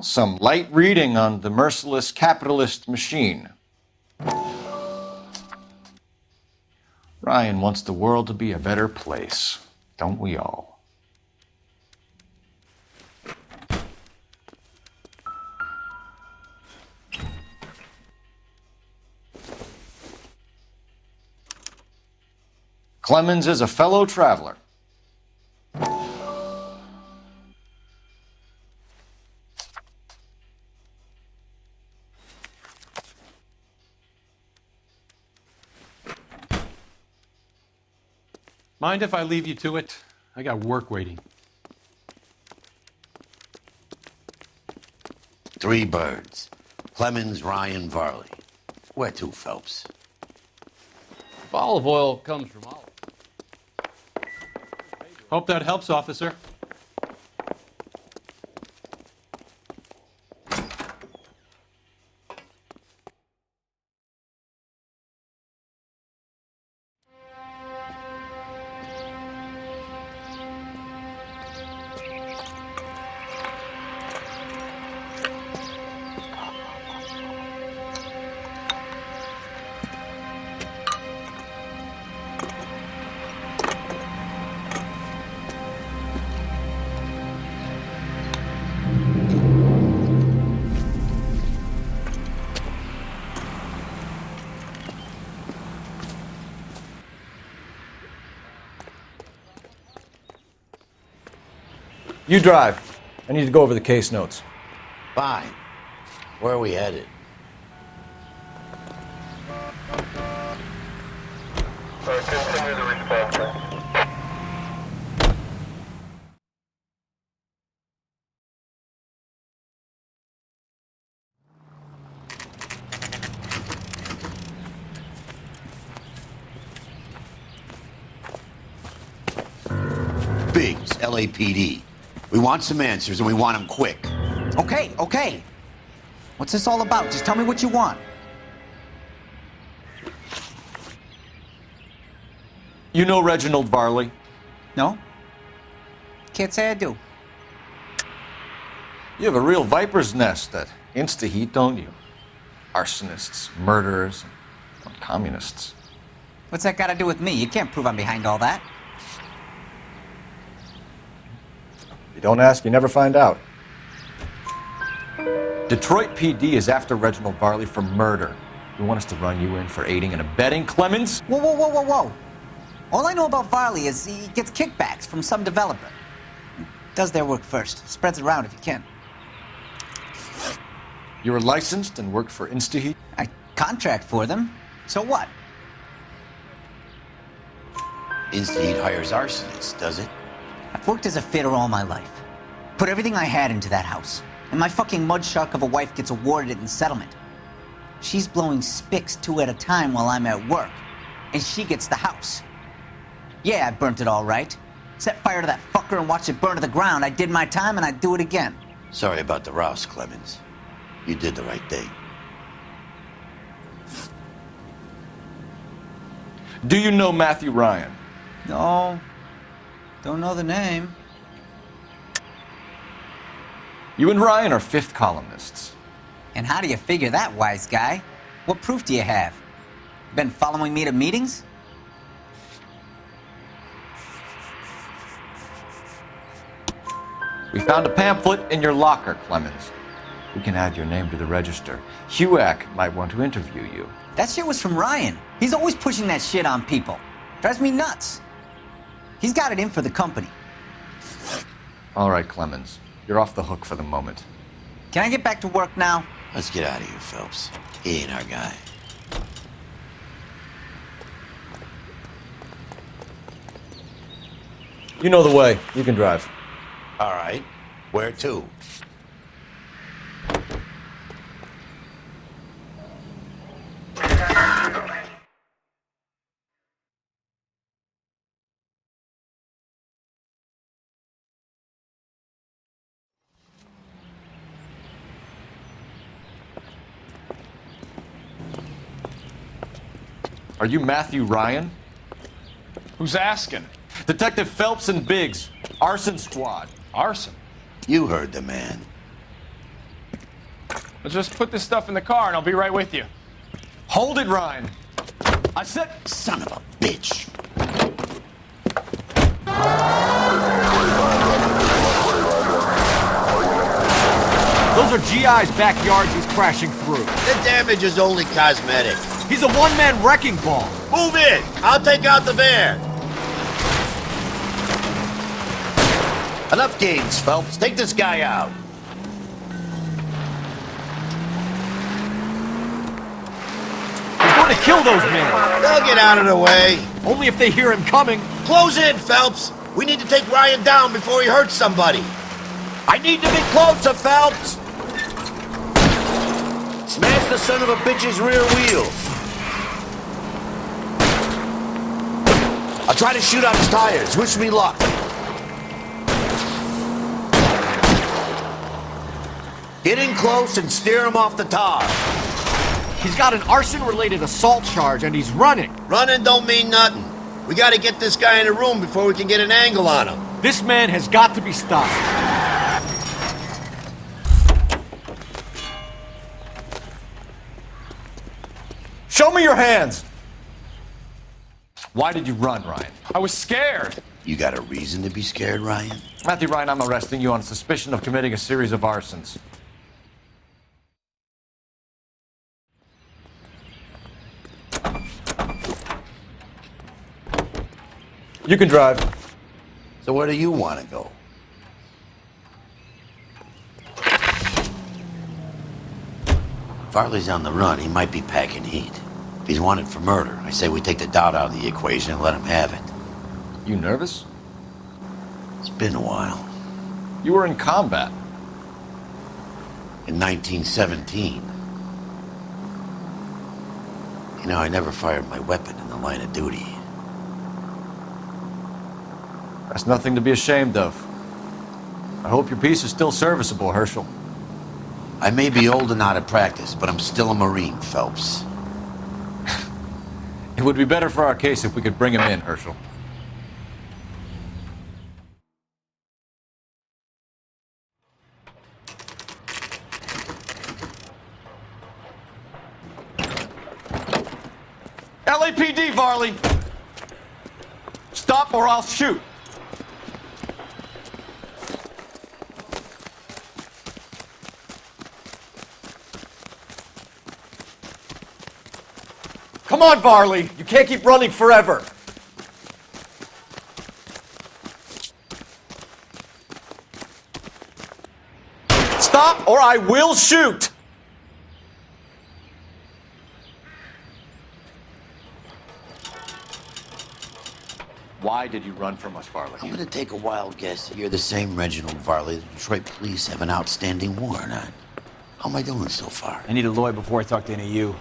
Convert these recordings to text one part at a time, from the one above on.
Some light reading on the merciless capitalist machine. Ryan wants the world to be a better place, don't we all? Clemens is a fellow traveler. Mind if I leave you to it? I got work waiting. 3 birds. Clemens, Ryan, Varley. Where to, Phelps? If olive oil comes from olive. Hope that helps, officer. You drive. I need to go over the case notes. Fine. Where are we headed? Continue the response time. Biggs, LAPD. We want some answers, and we want them quick. Okay. What's this all about? Just tell me what you want. You know Reginald Varley? No? Can't say I do. You have a real viper's nest at Insta-Heat, don't you? Arsonists, murderers, and communists. What's that got to do with me? You can't prove I'm behind all that. You don't ask, you never find out. Detroit PD is after Reginald Varley for murder. You want us to run you in for aiding and abetting Clemens? Whoa. All I know about Varley is he gets kickbacks from some developer. Does their work first. Spreads it around if you can. You were licensed and worked for Insta-Heat? I contract for them. So what? Insta-Heat hires arsonists, does it? I've worked as a fitter all my life. Put everything I had into that house. And my fucking mud shark of a wife gets awarded it in settlement. She's blowing spics 2 at a time while I'm at work. And she gets the house. Yeah, I burnt it all right. Set fire to that fucker and watched it burn to the ground. I did my time and I'd do it again. Sorry about the rouse, Clemens. You did the right thing. Do you know Matthew Ryan? No. Don't know the name. You and Ryan are fifth columnists. And how do you figure that, wise guy? What proof do you have? Been following me to meetings? We found a pamphlet in your locker, Clemens. We can add your name to the register. HUAC might want to interview you. That shit was from Ryan. He's always pushing that shit on people. Drives me nuts. He's got it in for the company. All right, Clemens. You're off the hook for the moment. Can I get back to work now? Let's get out of here, Phelps. He ain't our guy. You know the way. You can drive. All right. Where to? Are you Matthew Ryan? Who's asking? Detective Phelps and Biggs, arson squad. Arson? You heard the man. Let's just put this stuff in the car and I'll be right with you. Hold it, Ryan. I said... Son of a bitch. Those are GI's backyards he's crashing through. The damage is only cosmetic. He's a one-man wrecking ball. Move in! I'll take out the van! Enough games, Phelps. Take this guy out. He's going to kill those men. They'll get out of the way. Only if they hear him coming. Close in, Phelps. We need to take Ryan down before he hurts somebody. I need to be closer, Phelps. Smash the son of a bitch's rear wheels. I'll try to shoot out his tires. Wish me luck. Get in close and steer him off the tar. He's got an arson-related assault charge, and he's running. Running don't mean nothing. We gotta get this guy in a room before we can get an angle on him. This man has got to be stopped. Show me your hands! Why did you run, Ryan? I was scared. You got a reason to be scared, Ryan? Matthew Ryan, I'm arresting you on suspicion of committing a series of arsons. You can drive. So where do you want to go? Farley's on the run. He might be packing heat. If he's wanted for murder, I say we take the doubt out of the equation and let him have it. You nervous? It's been a while. You were in combat. In 1917. You know, I never fired my weapon in the line of duty. That's nothing to be ashamed of. I hope your piece is still serviceable, Herschel. I may be old and out of practice, but I'm still a Marine, Phelps. It would be better for our case if we could bring him in, Herschel. LAPD, Varley! Stop or I'll shoot! Come on, Varley! You can't keep running forever! Stop or I will shoot! Why did you run from us, Varley? I'm gonna take a wild guess that you're the same Reginald Varley the Detroit police have an outstanding warrant on. How am I doing so far? I need a lawyer before I talk to any of you.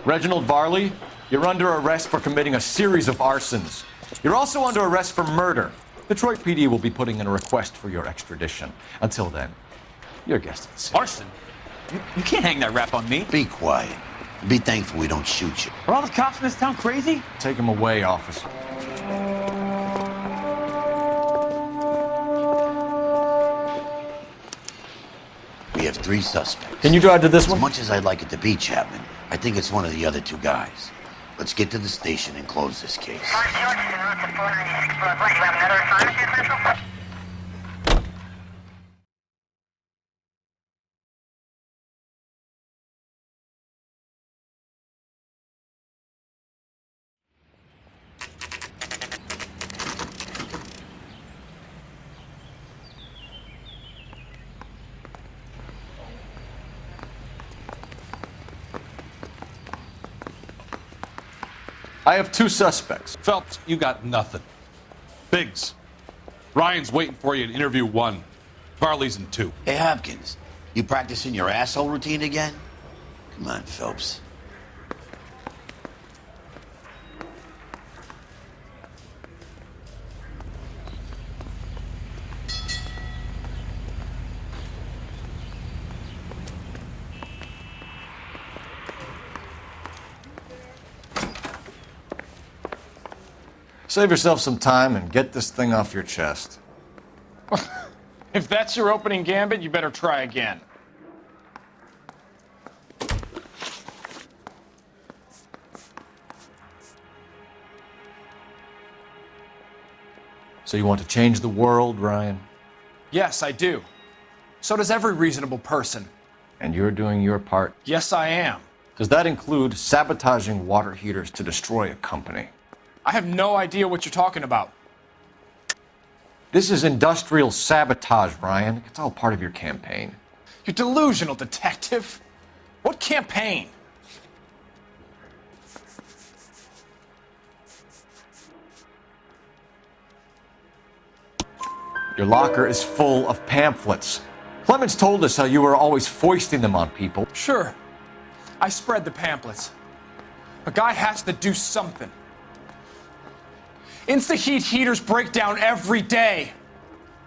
Reginald Varley, you're under arrest for committing a series of arsons. You're also under arrest for murder. Detroit PD will be putting in a request for your extradition. Until then, your guest at the scene. Arson? You can't hang that rap on me. Be quiet. Be thankful we don't shoot you. Are all the cops in this town crazy? Take him away, officer. We have 3 suspects. Can you drive to this As one? much as I'd like it to be Chapman, I think it's one of the other 2 guys. Let's get to the station and close this case. I have 2 suspects. Phelps, you got nothing. Biggs, Ryan's waiting for you in interview 1. Varley's in 2. Hey, Hopkins, you practicing your asshole routine again? Come on, Phelps. Save yourself some time and get this thing off your chest. If that's your opening gambit, you better try again. So you want to change the world, Ryan? Yes, I do. So does every reasonable person. And you're doing your part? Yes, I am. Does that include sabotaging water heaters to destroy a company? I have no idea what you're talking about. This is industrial sabotage, Ryan. It's all part of your campaign. You're delusional, detective. What campaign? Your locker is full of pamphlets. Clemens told us how you were always foisting them on people. Sure. I spread the pamphlets. A guy has to do something. Insta-heat heaters break down every day.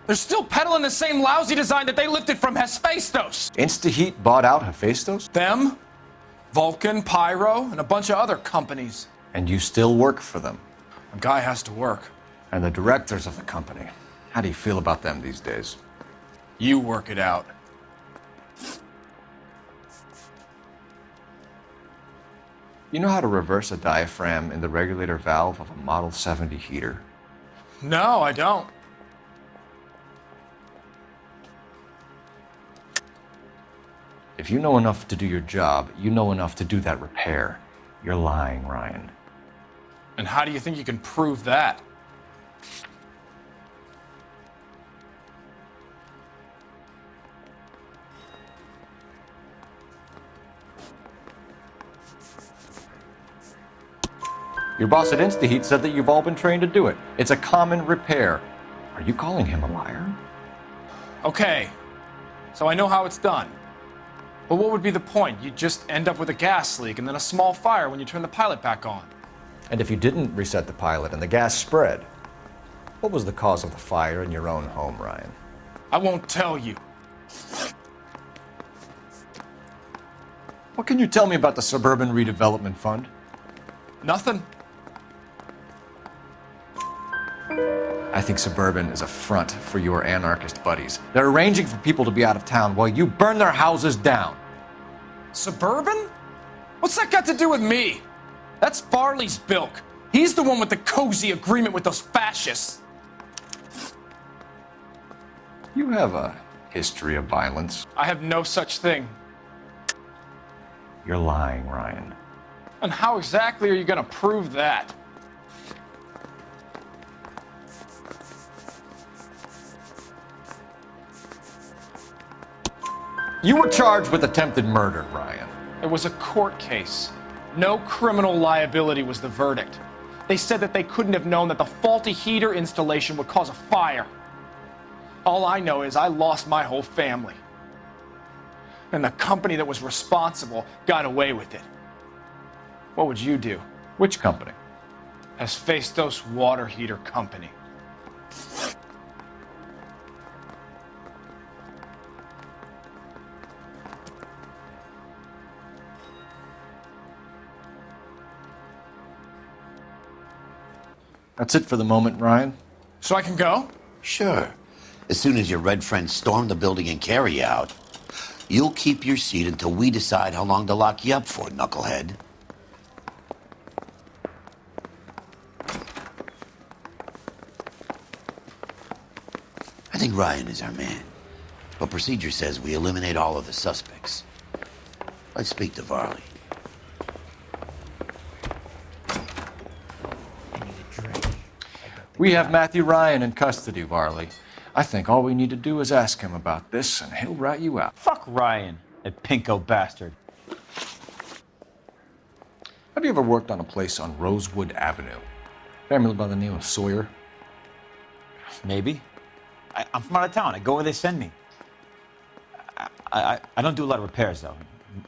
They're still peddling the same lousy design that they lifted from Hephaestus. Instaheat bought out Hephaestus? Them, Vulcan, Pyro, and a bunch of other companies. And you still work for them. A guy has to work. And the directors of the company. How do you feel about them these days? You work it out. You know how to reverse a diaphragm in the regulator valve of a Model 70 heater? No, I don't. If you know enough to do your job, you know enough to do that repair. You're lying, Ryan. And how do you think you can prove that? Your boss at Instaheat said that you've all been trained to do it. It's a common repair. Are you calling him a liar? Okay, so I know how it's done. But what would be the point? You'd just end up with a gas leak and then a small fire when you turn the pilot back on. And if you didn't reset the pilot and the gas spread, what was the cause of the fire in your own home, Ryan? I won't tell you. What can you tell me about the Suburban Redevelopment Fund? Nothing. I think Suburban is a front for your anarchist buddies. They're arranging for people to be out of town while you burn their houses down. Suburban? What's that got to do with me? That's Farley's bilk. He's the one with the cozy agreement with those fascists. You have a history of violence. I have no such thing. You're lying, Ryan. And how exactly are you going to prove that? You were charged with attempted murder, Ryan. It was a court case. No criminal liability was the verdict. They said that they couldn't have known that the faulty heater installation would cause a fire. All I know is I lost my whole family. And the company that was responsible got away with it. What would you do? Which company? Hephaestus Water Heater Company. That's it for the moment, Ryan. So I can go? Sure. As soon as your red friends storm the building and carry you out, you'll keep your seat until we decide how long to lock you up for, knucklehead. I think Ryan is our man. But procedure says we eliminate all of the suspects. Let's speak to Varley. We have Matthew Ryan in custody, Varley. I think all we need to do is ask him about this, and he'll rat you out. Fuck Ryan, that pinko bastard. Have you ever worked on a place on Rosewood Avenue? Family by the name of Sawyer? Maybe. I'm from out of town. I go where they send me. I don't do a lot of repairs, though.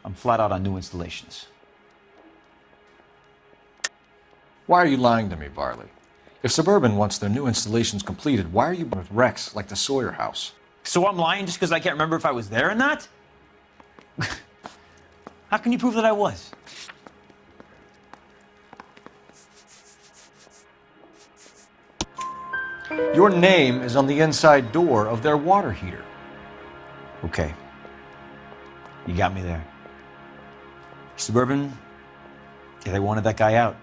I'm flat out on new installations. Why are you lying to me, Varley? If Suburban wants their new installations completed, why are you with wrecks like the Sawyer house? So I'm lying just because I can't remember if I was there or not? How can you prove that I was? Your name is on the inside door of their water heater. Okay. You got me there. Suburban, yeah, they wanted that guy out.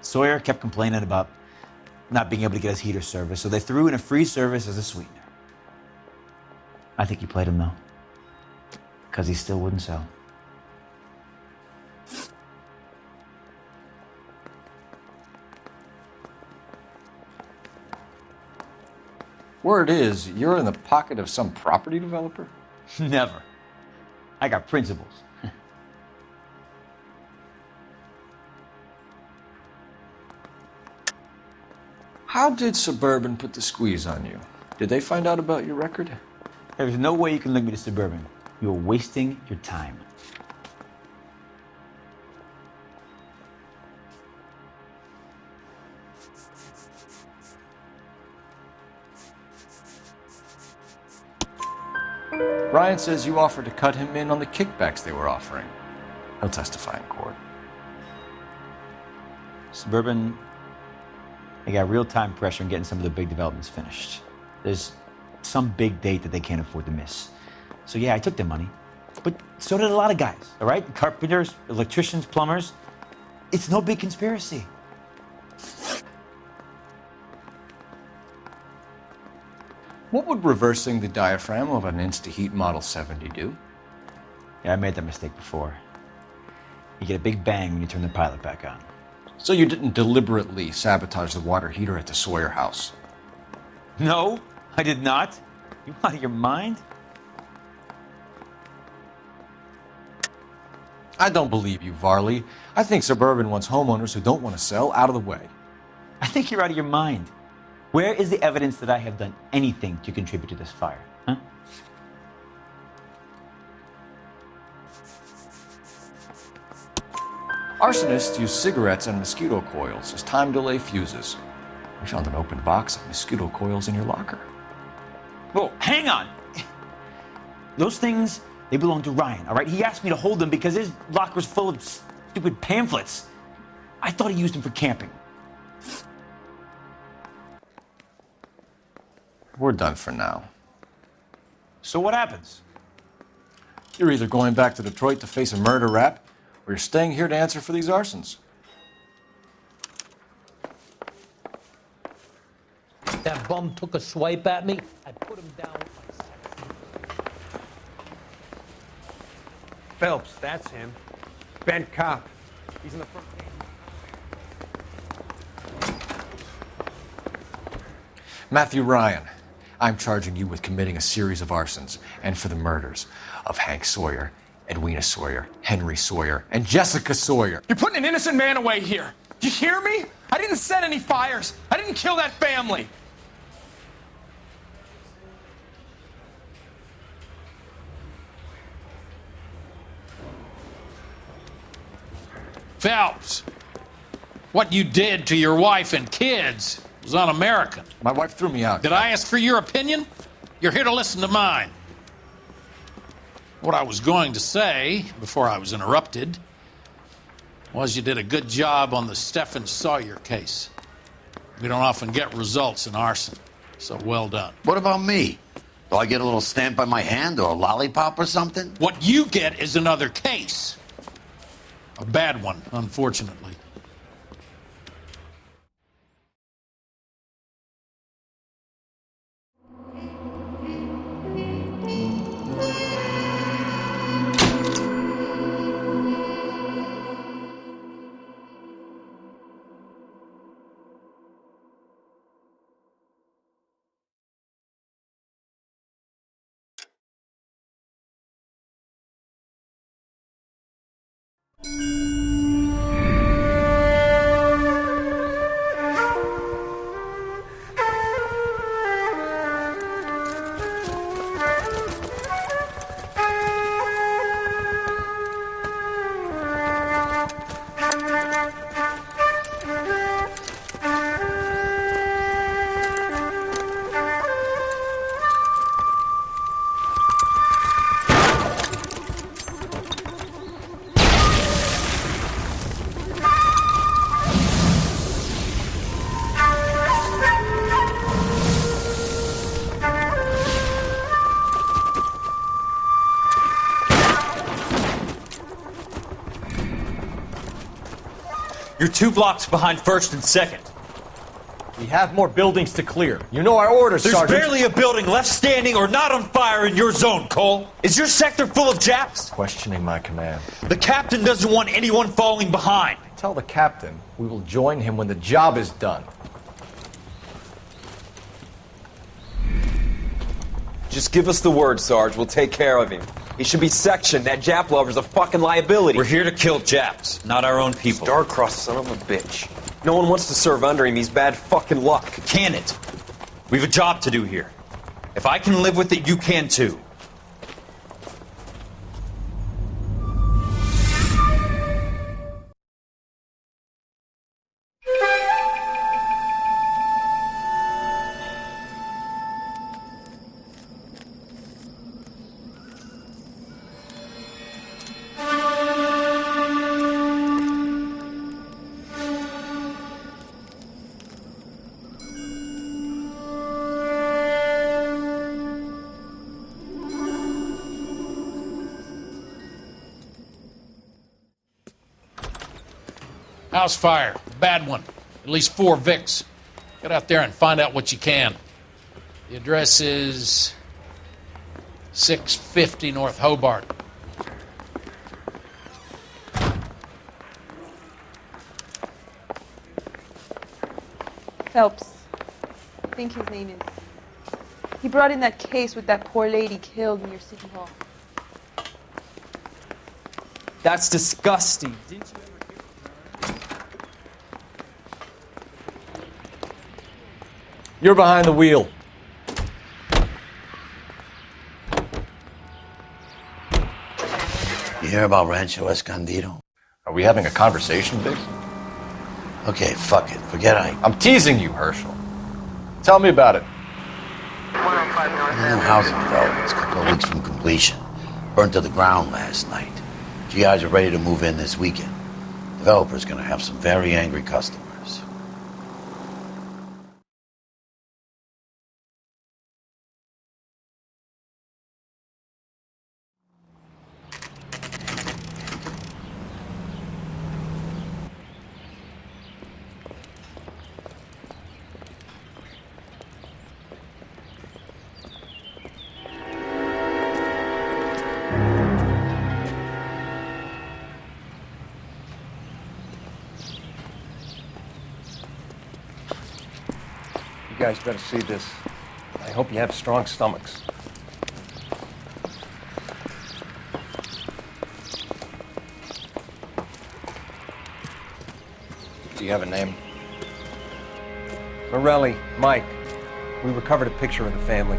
Sawyer kept complaining about not being able to get his heater service, so they threw in a free service as a sweetener. I think he played him, though, because he still wouldn't sell. Word is, you're in the pocket of some property developer? Never. I got principles. How did Suburban put the squeeze on you? Did they find out about your record? There's no way you can link me to Suburban. You're wasting your time. Ryan says you offered to cut him in on the kickbacks they were offering. He'll testify in court. Suburban, they got real-time pressure on getting some of the big developments finished. There's some big date that they can't afford to miss. So yeah, I took their money. But so did a lot of guys, all right? Carpenters, electricians, plumbers. It's no big conspiracy. What would reversing the diaphragm of an Instaheat Model 70 do? Yeah, I made that mistake before. You get a big bang when you turn the pilot back on. So you didn't deliberately sabotage the water heater at the Sawyer house? No, I did not. You out of your mind? I don't believe you, Varley. I think Suburban wants homeowners who don't want to sell out of the way. I think you're out of your mind. Where is the evidence that I have done anything to contribute to this fire? Huh? Arsonists use cigarettes and mosquito coils as time delay fuses. We found an open box of mosquito coils in your locker. Whoa, hang on! Those things, they belong to Ryan, all right? He asked me to hold them because his locker's full of stupid pamphlets. I thought he used them for camping. We're done for now. So what happens? You're either going back to Detroit to face a murder rap, or you're staying here to answer for these arsons. That bum took a swipe at me. I put him down with my Phelps, that's him. Bent cop. He's in the front. Matthew Ryan, I'm charging you with committing a series of arsons and for the murders of Hank Sawyer, Edwina Sawyer, Henry Sawyer, and Jessica Sawyer. You're putting an innocent man away here. You hear me? I didn't set any fires. I didn't kill that family. Phelps, what you did to your wife and kids was un-American. My wife threw me out. Did I ask for your opinion? You're here to listen to mine. What I was going to say, before I was interrupted, was you did a good job on the Stephen Sawyer case. We don't often get results in arson, so well done. What about me? Do I get a little stamp on my hand or a lollipop or something? What you get is another case. A bad one, unfortunately. You're 2 blocks behind 1st and 2nd. We have more buildings to clear. You know our orders, There's Sergeant. barely a building left standing or not on fire in your zone, Cole. Is your sector full of Japs? Questioning my command. The captain doesn't want anyone falling behind. Tell the captain we will join him when the job is done. Just give us the word, Sarge. We'll take care of him. He should be sectioned. That Jap lover's a fucking liability. We're here to kill Japs, not our own people. Star-crossed son of a bitch. No one wants to serve under him. He's bad fucking luck. Can it? We've a job to do here. If I can live with it, you can too. House fire. Bad one. At least 4 Vicks. Get out there and find out what you can. The address is 650 North Hobart. Phelps. I think his name is. He brought in that case with that poor lady killed near City Hall. That's disgusting. Didn't you You're behind the wheel. You hear about Rancho Escondido? Are we having a conversation, Biggs? Okay, fuck it. Forget I'm teasing you, Herschel. Tell me about it. New housing development's a couple of weeks from completion. Burnt to the ground last night. GIs are ready to move in this weekend. Developer's gonna have some very angry customers. You guys better see this. I hope you have strong stomachs. Do you have a name? Morelli, Mike. We recovered a picture of the family.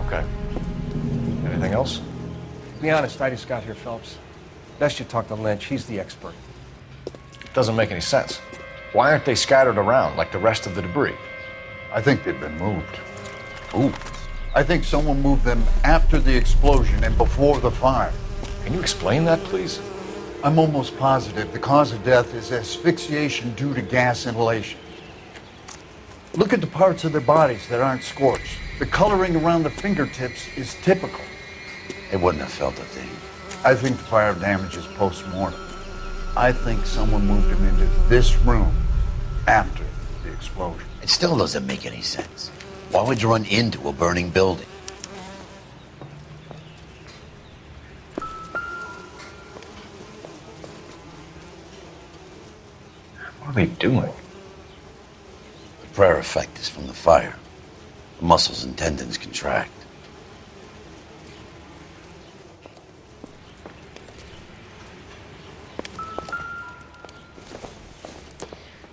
Okay. Anything else? To be honest, I just got here, Phelps. Best you talk to Lynch. He's the expert. Doesn't make any sense. Why aren't they scattered around like the rest of the debris? I think they've been moved. Ooh. I think someone moved them after the explosion and before the fire. Can you explain that, please? I'm almost positive the cause of death is asphyxiation due to gas inhalation. Look at the parts of their bodies that aren't scorched. The coloring around the fingertips is typical. They wouldn't have felt a thing. I think the fire damage is post-mortem. I think someone moved him into this room after the explosion. It still doesn't make any sense. Why would you run into a burning building? What are they doing? The prayer effect is from the fire. The muscles and tendons contract.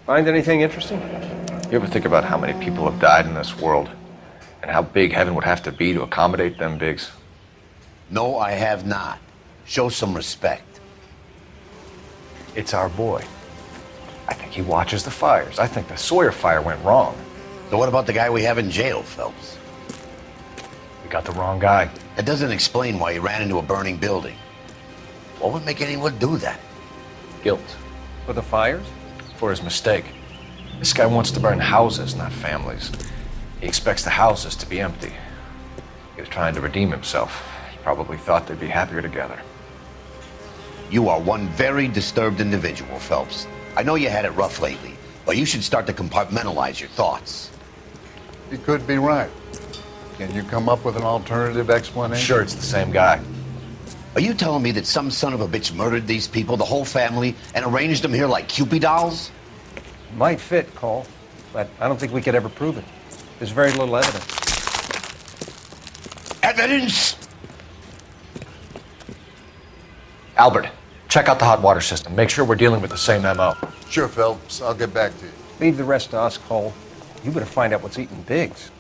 Find anything interesting? You ever think about how many people have died in this world? And how big heaven would have to be to accommodate them, Biggs? No, I have not. Show some respect. It's our boy. I think he watches the fires. I think the Sawyer fire went wrong. So what about the guy we have in jail, Phelps? We got the wrong guy. That doesn't explain why he ran into a burning building. What would make anyone do that? Guilt. For the fires? For his mistake. This guy wants to burn houses, not families. He expects the houses to be empty. He was trying to redeem himself. He probably thought they'd be happier together. You are one very disturbed individual, Phelps. I know you had it rough lately, Well, you should start to compartmentalize your thoughts. You could be right. Can you come up with an alternative explanation? Sure, it's the same guy. Are you telling me that some son of a bitch murdered these people, the whole family, and arranged them here like Cupid dolls? Might fit, Cole, but I don't think we could ever prove it. There's very little evidence. Evidence? Albert, check out the hot water system. Make sure we're dealing with the same MO. Sure, Phelps. I'll get back to you. Leave the rest to us, Cole. You better find out what's eating Biggs.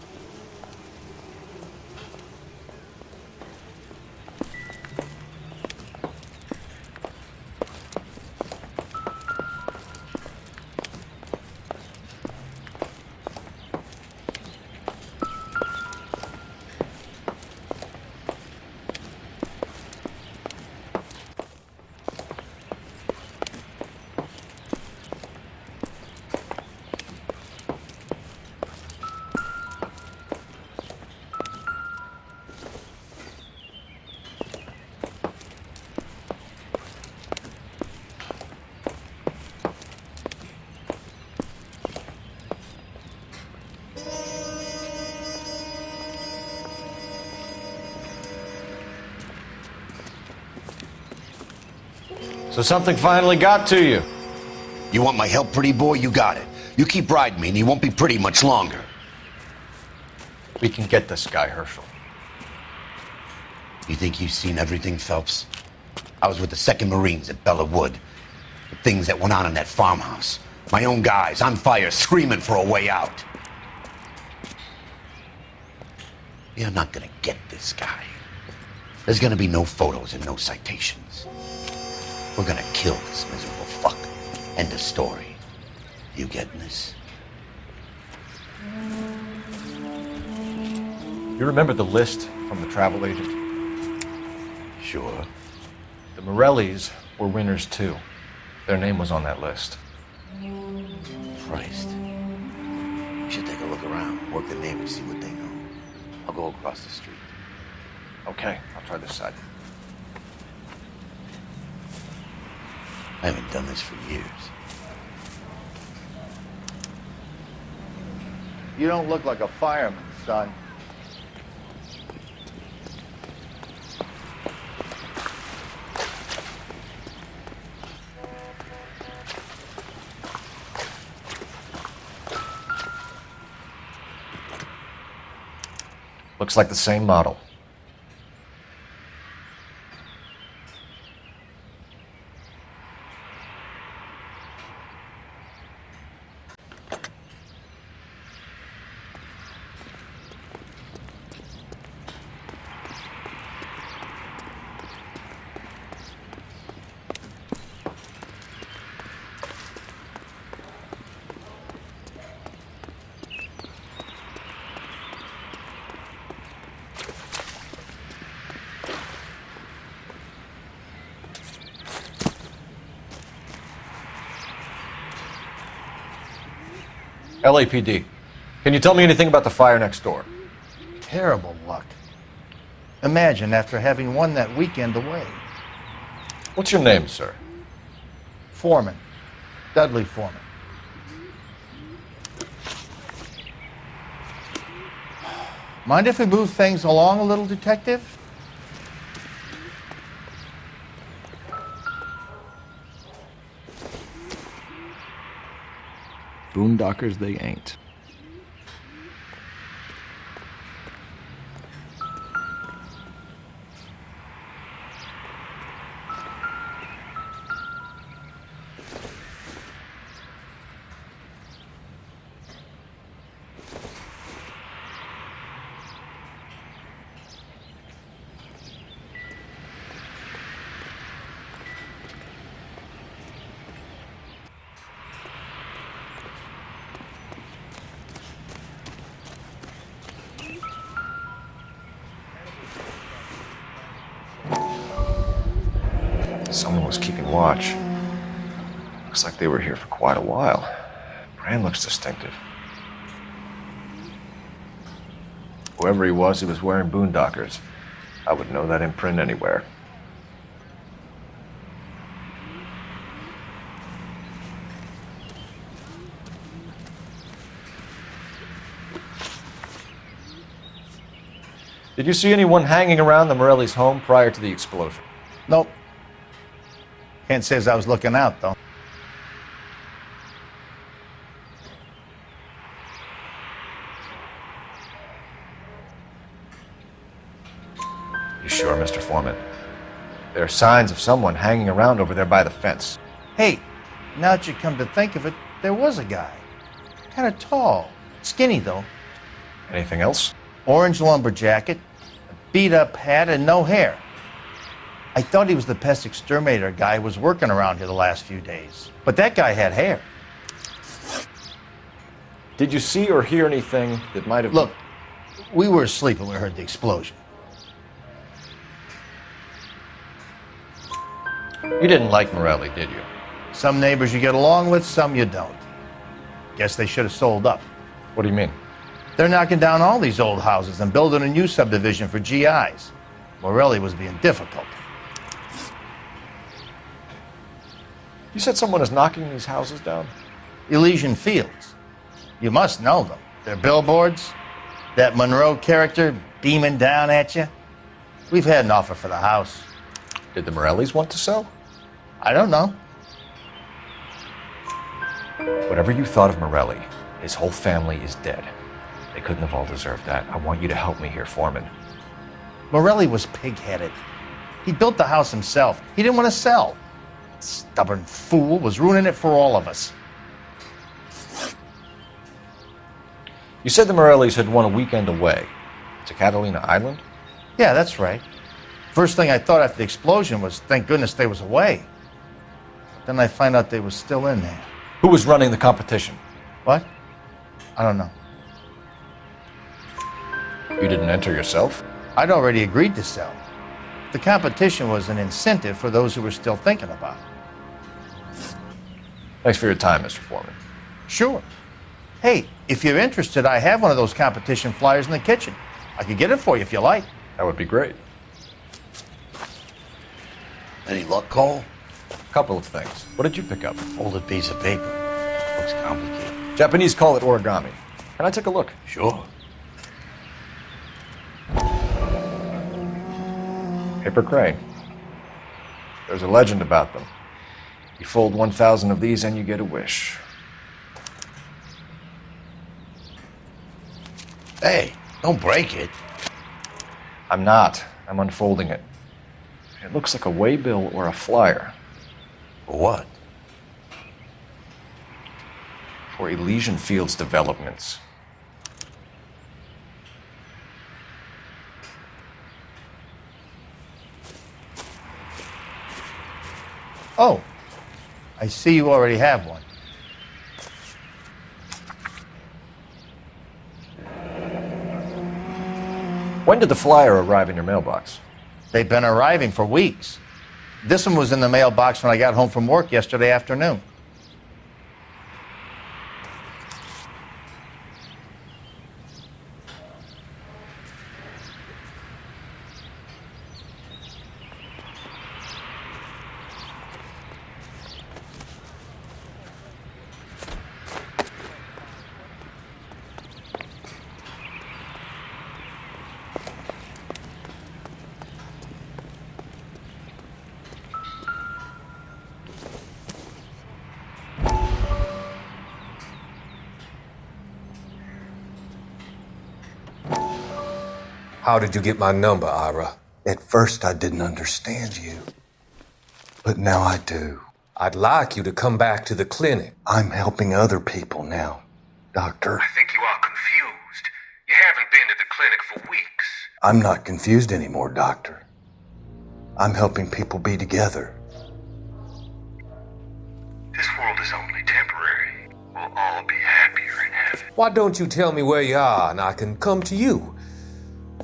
So something finally got to you. You want my help, pretty boy? You got it. You keep riding me and you won't be pretty much longer. We can get this guy, Herschel. You think you've seen everything, Phelps? I was with the 2nd Marines at Bella Wood. The things that went on in that farmhouse. My own guys on fire, screaming for a way out. You're not gonna get this guy. There's gonna be no photos and no citations. We're gonna kill this miserable fuck. End of story. You getting this? You remember the list from the travel agent? Sure. The Morellis were winners too. Their name was on that list. Christ. We should take a look around, work the neighbors, see what they know. I'll go across the street. Okay, I'll try this side. I haven't done this for years. You don't look like a fireman, son. Looks like the same model. LAPD. Can you tell me anything about the fire next door? Terrible luck. Imagine after having won that weekend away. What's your name, sir? Foreman. Dudley Foreman. Mind if we move things along a little, Detective? Boondockers they ain't. Someone was keeping watch. Looks like they were here for quite a while. Brand looks distinctive. Whoever he was wearing boondockers. I would know that imprint anywhere. Did you see anyone hanging around the Morelli's home prior to the explosion? Nope. Can't say as I was looking out, though. You sure, Mr. Foreman? There are signs of someone hanging around over there by the fence. Hey, now that you come to think of it, there was a guy. Kind of tall. Skinny, though. Anything else? Orange lumber jacket, a beat-up hat, and no hair. I thought he was the pest exterminator guy who was working around here the last few days. But that guy had hair. Did you see or hear anything that might have... Look, we were asleep when we heard the explosion. You didn't like Morelli, did you? Some neighbors you get along with, some you don't. Guess they should have sold up. What do you mean? They're knocking down all these old houses and building a new subdivision for GIs. Morelli was being difficult. You said someone is knocking these houses down? Elysian Fields. You must know them. Their billboards, that Monroe character beaming down at you. We've had an offer for the house. Did the Morellis want to sell? I don't know. Whatever you thought of Morelli, his whole family is dead. They couldn't have all deserved that. I want you to help me here, Foreman. Morelli was pig-headed. He built the house himself. He didn't want to sell. Stubborn fool was ruining it for all of us. You said the Morellis had won a weekend away to Catalina Island? Yeah, that's right. First thing I thought after the explosion was, thank goodness they was away. But then I find out they was still in there. Who was running the competition? What? I don't know. You didn't enter yourself? I'd already agreed to sell. The competition was an incentive for those who were still thinking about it. Thanks for your time, Mr. Foreman. Sure. Hey, if you're interested, I have one of those competition flyers in the kitchen. I could get it for you if you like. That would be great. Any luck, Cole? A couple of things. What did you pick up? Folded piece of paper. Looks complicated. Japanese call it origami. Can I take a look? Sure. Paper crane. There's a legend about them. You fold 1,000 of these and you get a wish. Hey, don't break it. I'm not. I'm unfolding it. It looks like a waybill or a flyer. For what? For Elysian Fields developments. Oh, I see you already have one. When did the flyer arrive in your mailbox? They've been arriving for weeks. This one was in the mailbox when I got home from work yesterday afternoon. How did you get my number, Ira? At first, I didn't understand you. But now I do. I'd like you to come back to the clinic. I'm helping other people now, Doctor. I think you are confused. You haven't been to the clinic for weeks. I'm not confused anymore, Doctor. I'm helping people be together. This world is only temporary. We'll all be happier in heaven. Why don't you tell me where you are and I can come to you?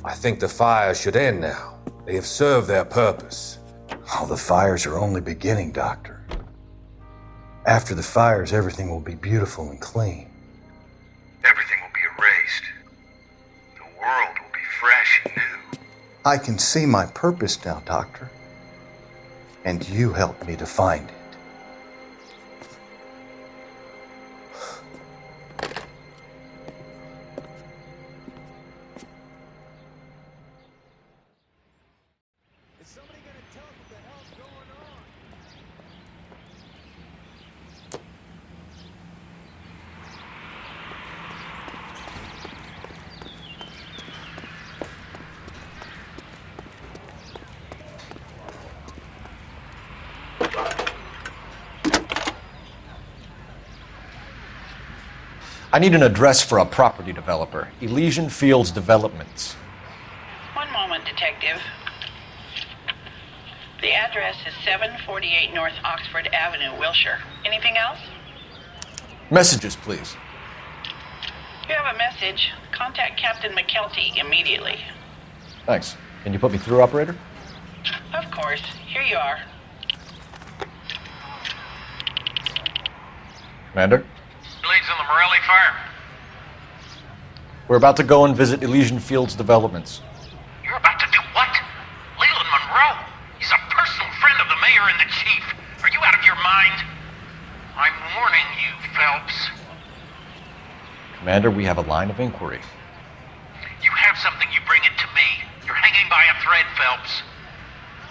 I think the fires should end now. They have served their purpose. Oh, the fires are only beginning, Doctor. After the fires, everything will be beautiful and clean. Everything will be erased. The world will be fresh and new. I can see my purpose now, Doctor. And you helped me to find it. I need an address for a property developer, Elysian Fields Developments. One moment, Detective. The address is 748 North Oxford Avenue, Wilshire. Anything else? Messages, please. You have a message. Contact Captain McKelty immediately. Thanks. Can you put me through, operator? Of course. Here you are. Commander? Leads on the Morelli fire. We're about to go and visit Elysian Fields Developments. You're about to do what? Leland Monroe? He's a personal friend of the mayor and the chief. Are you out of your mind? I'm warning you, Phelps. Commander, we have a line of inquiry. You have something, you bring it to me. You're hanging by a thread, Phelps.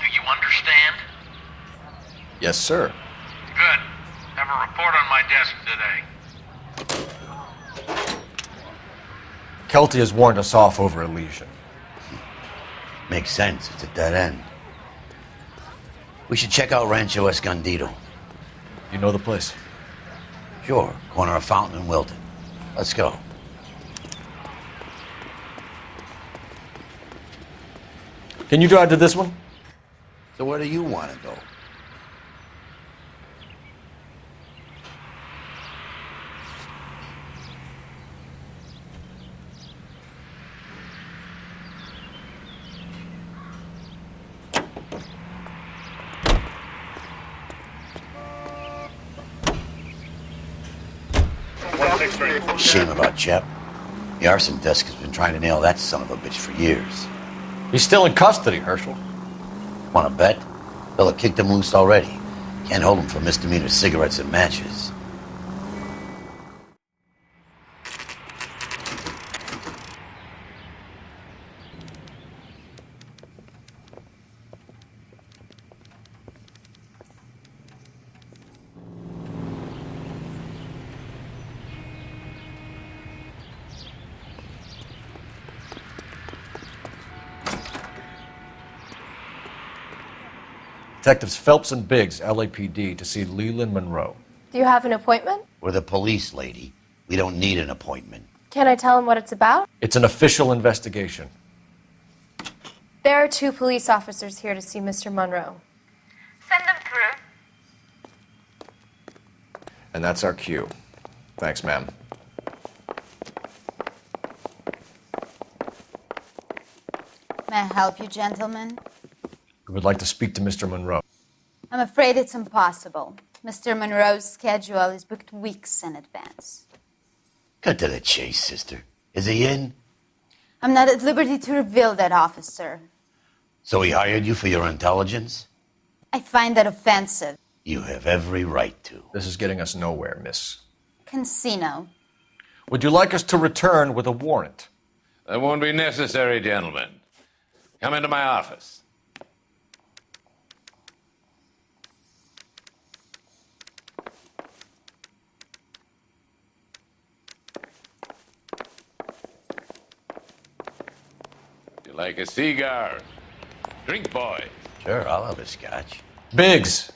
Do you understand? Yes, sir. Good. Have a report on my desk today. Kelty has warned us off over Elysian. Makes sense. It's a dead end. We should check out Rancho Escondido. You know the place? Sure. Corner of Fountain and Wilton. Let's go. Can you drive to this one? So where do you want to go? Shame about Jep. The arson desk has been trying to nail that son of a bitch for years. He's still in custody, Herschel. Want to bet? Fella kicked him loose already. Can't hold him for misdemeanor cigarettes and matches. Detectives Phelps and Biggs, LAPD, to see Leland Monroe. Do you have an appointment? We're the police, lady. We don't need an appointment. Can I tell him what it's about? It's an official investigation. There are 2 police officers here to see Mr. Monroe. Send them through. And that's our cue. Thanks, ma'am. May I help you, gentlemen? We would like to speak to Mr. Monroe. I'm afraid it's impossible. Mr. Monroe's schedule is booked weeks in advance. Cut to the chase, sister. Is he in? I'm not at liberty to reveal that, officer. So he hired you for your intelligence? I find that offensive. You have every right to. This is getting us nowhere, miss. Casino. Would you like us to return with a warrant? That won't be necessary, gentlemen. Come into my office. You like a cigar? Drink, boy. Sure, I'll have a scotch. Biggs.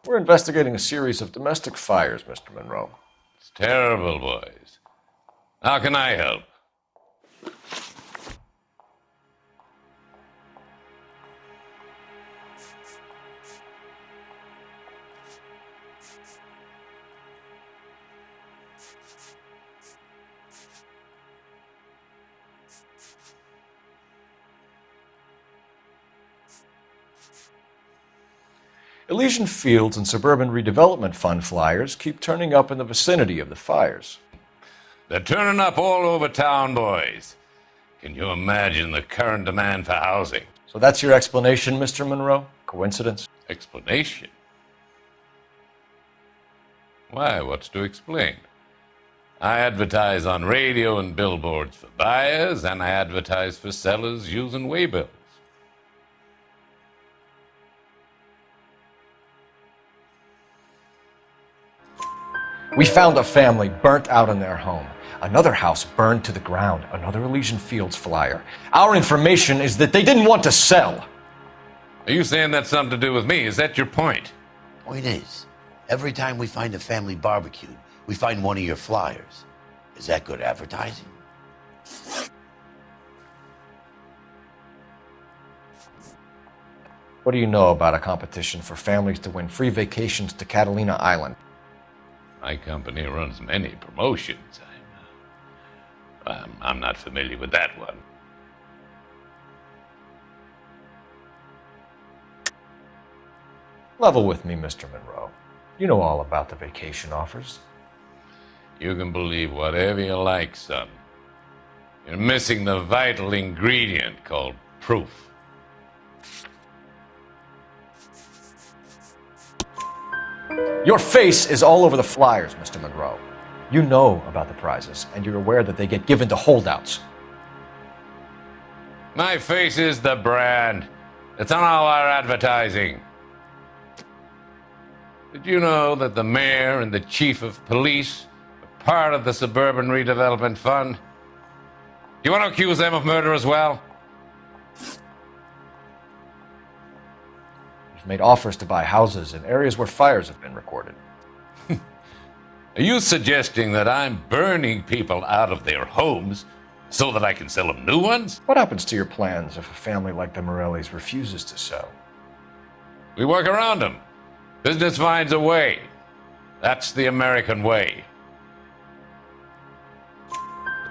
We're investigating a series of domestic fires, Mr. Monroe. It's terrible, boys. How can I help? Elysian Fields and Suburban Redevelopment Fund flyers keep turning up in the vicinity of the fires. They're turning up all over town, boys. Can you imagine the current demand for housing? So that's your explanation, Mr. Monroe? Coincidence? Explanation? Why, what's to explain? I advertise on radio and billboards for buyers, and I advertise for sellers using waybills. We found a family burnt out in their home. Another house burned to the ground. Another Elysian Fields flyer. Our information is that they didn't want to sell. Are you saying that's something to do with me? Is that your point? Point is, every time we find a family barbecued, we find one of your flyers. Is that good advertising? What do you know about a competition for families to win free vacations to Catalina Island? My company runs many promotions. I'm not familiar with that one. Level with me, Mr. Monroe. You know all about the vacation offers. You can believe whatever you like, son. You're missing the vital ingredient called proof. Your face is all over the flyers, Mr. Monroe. You know about the prizes, and you're aware that they get given to holdouts. My face is the brand. It's on all our advertising. Did you know that the mayor and the chief of police are part of the Suburban Redevelopment Fund? Do you want to accuse them of murder as well? You've made offers to buy houses in areas where fires have been recorded. Are you suggesting that I'm burning people out of their homes so that I can sell them new ones? What happens to your plans if a family like the Morellis refuses to sell? We work around them. Business finds a way. That's the American way.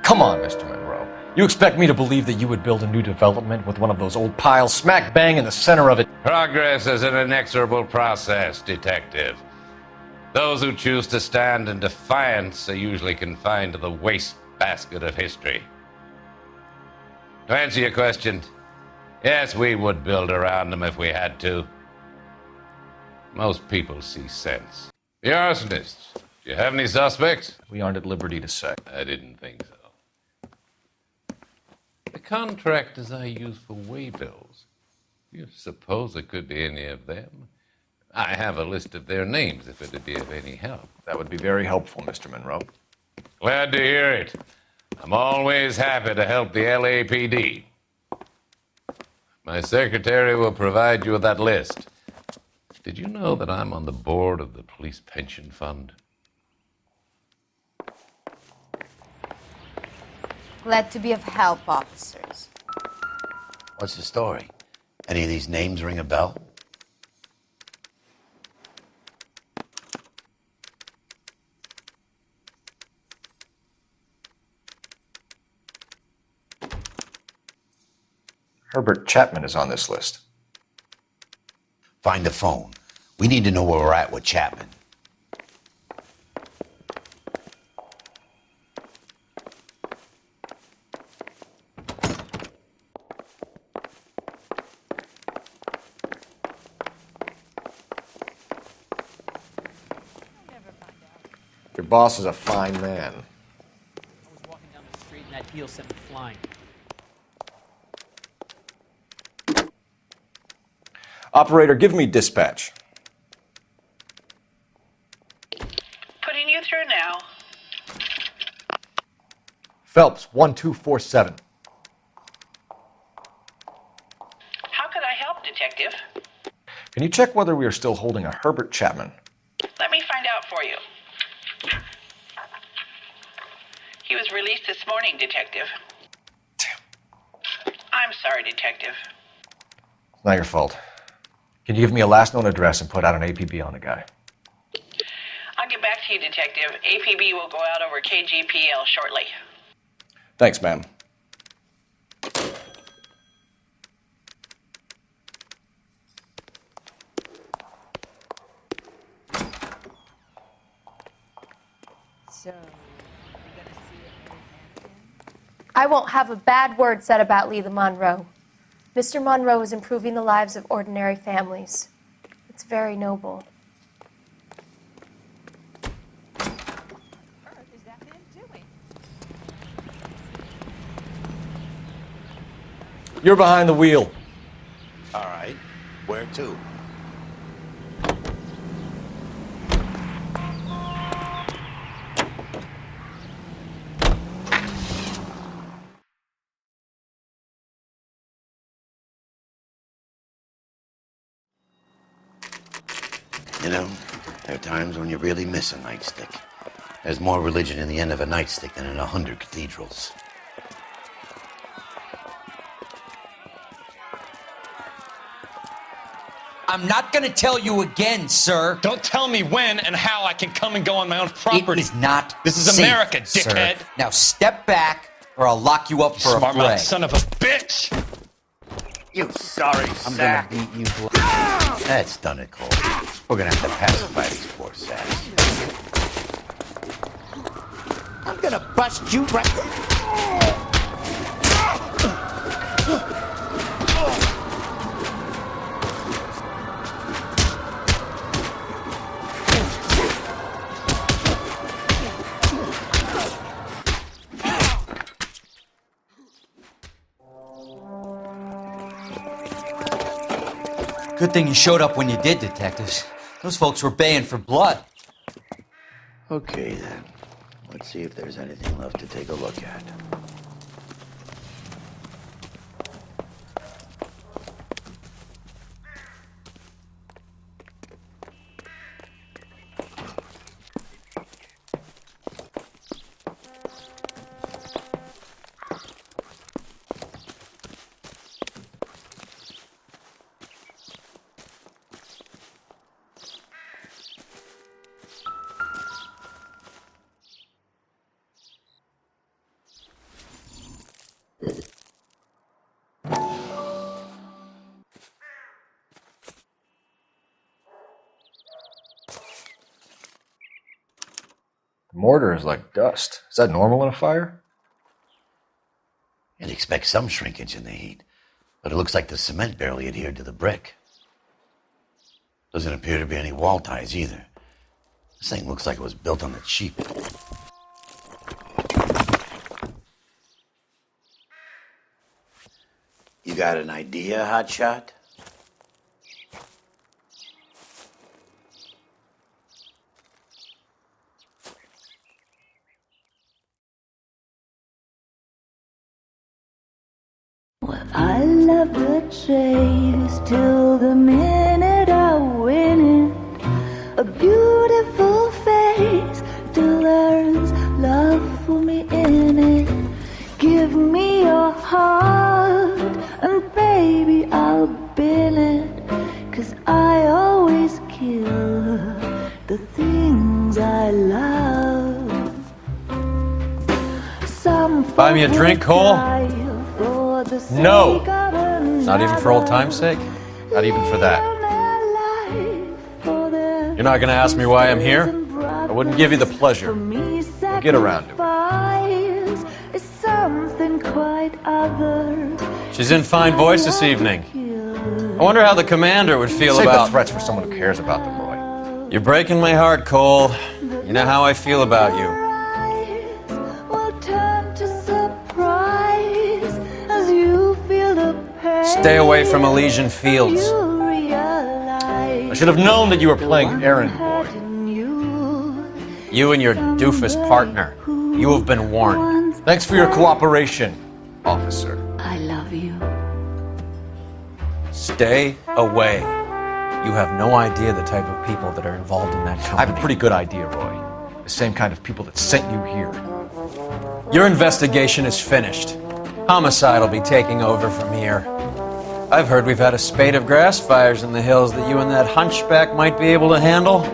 Come on, Mr. Monroe. You expect me to believe that you would build a new development with one of those old piles smack bang in the center of it? Progress is an inexorable process, detective. Those who choose to stand in defiance are usually confined to the wastebasket of history. To answer your question, yes, we would build around them if we had to. Most people see sense. The arsonists, do you have any suspects? We aren't at liberty to say. I didn't think so. The contractors I use for waybills, you suppose it could be any of them? I have a list of their names if it'd be of any help. That would be very helpful, Mr. Monroe. Glad to hear it. I'm always happy to help the LAPD. My secretary will provide you with that list. Did you know that I'm on the board of the police pension fund? Glad to be of help, officers. What's the story? Any of these names ring a bell? Herbert Chapman is on this list. Find the phone. We need to know where we're at with Chapman. Your boss is a fine man. I was walking down the street and that heel sent me flying. Operator, give me dispatch. Putting you through now. Phelps, 1247. How could I help, Detective? Can you check whether we are still holding a Herbert Chapman? Let me find out for you. He was released this morning, Detective. Damn. I'm sorry, Detective. It's not your fault. Can you give me a last known address and put out an APB on the guy? I'll get back to you, Detective. APB will go out over KGPL shortly. Thanks, ma'am. I won't have a bad word said about Leland Monroe. Mr. Monroe is improving the lives of ordinary families. It's very noble. You're behind the wheel. All right. Where to? You know, there are times when you really miss a nightstick. There's more religion in the end of a nightstick than in 100 cathedrals. I'm not gonna tell you again, sir. Don't tell me when and how I can come and go on my own property. It is not This is safe, America, dickhead. Sir. Now step back, or I'll lock you up for a Smart mouth fray. son of a bitch! You sorry sack. I'm gonna beat you. That's done it, Cole. We're gonna have to pacify these poor sacks. I'm gonna bust you right. Good thing you showed up when you did, detectives. Those folks were baying for blood. Okay, then. Let's see if there's anything left to take a look at. The mortar is like dust. Is that normal in a fire? You'd expect some shrinkage in the heat, but it looks like the cement barely adhered to the brick. Doesn't appear to be any wall ties either. This thing looks like it was built on the cheap. You got an idea, Hotshot? I love the chase till the minute I win it. A beautiful face till there's love for me in it. Give me your heart and baby I'll bill it. 'Cause I always kill the things I love. Some Buy me a drink, Cole? No! Not even for old time's sake? Not even for that. You're not gonna ask me why I'm here? I wouldn't give you the pleasure. We'll get around to it. Something quite other. She's in fine voice this evening. I wonder how the commander would feel Save about... the threats for someone who cares about them, Roy. You're breaking my heart, Cole. You know how I feel about you. Stay away from Elysian Fields. I should have known that you were playing errand boy. You and your doofus partner. You have been warned. Thanks for your cooperation, officer. I love you. Stay away. You have no idea the type of people that are involved in that company. I have a pretty good idea, Roy. The same kind of people that sent you here. Your investigation is finished. Homicide will be taking over from here. I've heard we've had a spate of grass fires in the hills that you and that hunchback might be able to handle.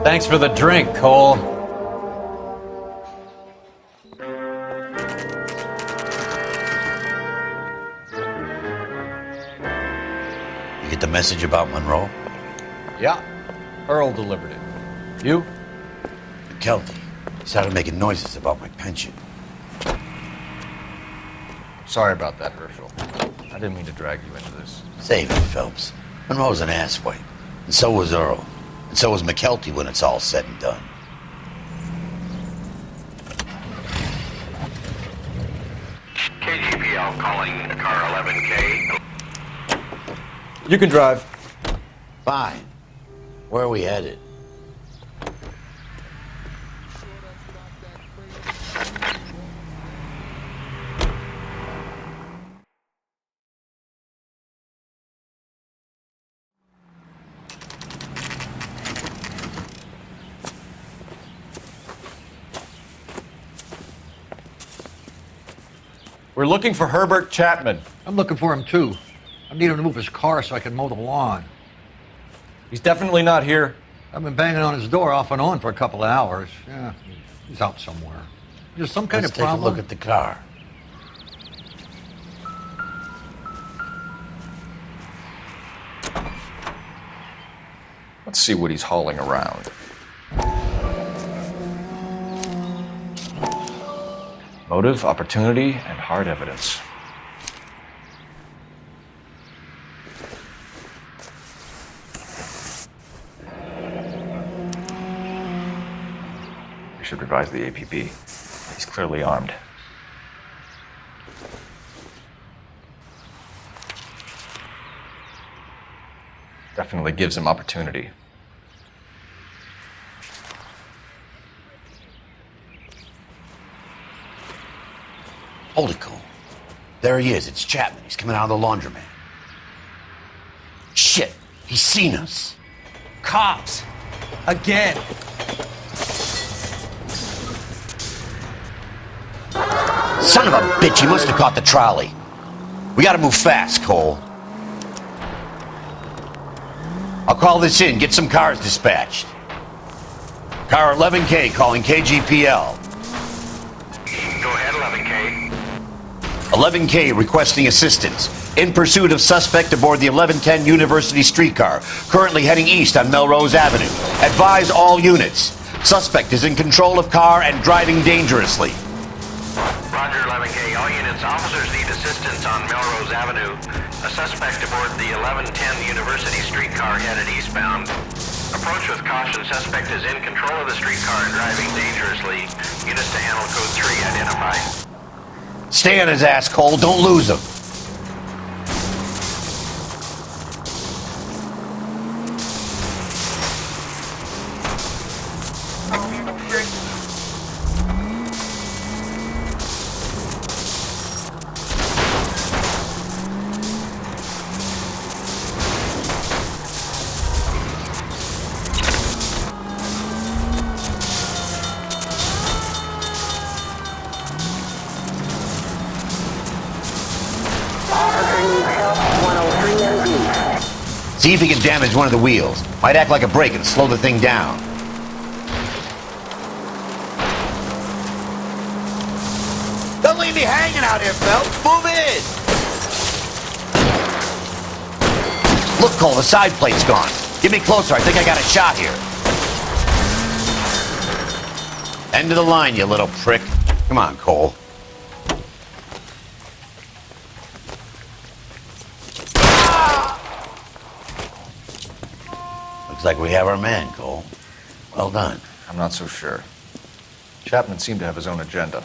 Thanks for the drink, Cole. You get the message about Monroe? Yeah. Earl delivered it. You? McKelty. He started making noises about my pension. Sorry about that, Herschel. I didn't mean to drag you into this. Save it, Phelps. Monroe's an asswipe. And so was Earl. And so was McKelty when it's all said and done. KGPL calling car 11K. You can drive. Fine. Where are we headed? We're looking for Herbert Chapman. I'm looking for him too. I need him to move his car so I can mow the lawn. He's definitely not here. I've been banging on his door off and on for a couple of hours. Yeah, he's out somewhere. There's some kind Let's of problem. take a look at the car. Let's see what he's hauling around. Motive, opportunity, and hard evidence. We should revise the APB. He's clearly armed. Definitely gives him opportunity. Hold it, Cole. There he is. It's Chapman. He's coming out of the laundromat. Shit. He's seen us. Cops. Again. Son of a bitch. He must have caught the trolley. We gotta move fast, Cole. I'll call this in. Get some cars dispatched. Car 11K calling KGPL. Go ahead, 11K. 11K requesting assistance. In pursuit of suspect aboard the 1110 University streetcar, currently heading east on Melrose Avenue. Advise all units. Suspect is in control of car and driving dangerously. Roger, 11K. All units, officers need assistance on Melrose Avenue. A suspect aboard the 1110 University streetcar headed eastbound. Approach with caution. Suspect is in control of the streetcar and driving dangerously. Units to handle code 3 identified. Stay on his ass, Cole. Don't lose him. See if he can damage one of the wheels. Might act like a brake and slow the thing down. Don't leave me hanging out here, Phelps. Move in! Look, Cole, the side plate's gone. Get me closer. I think I got a shot here. End of the line, you little prick. Come on, Cole. Looks like we have our man, Cole. Well done. I'm not so sure. Chapman seemed to have his own agenda.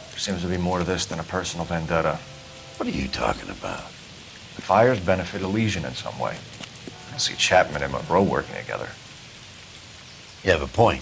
There seems to be more to this than a personal vendetta. What are you talking about? The fires benefit Elysian in some way. I don't see Chapman and Monroe working together. You have a point.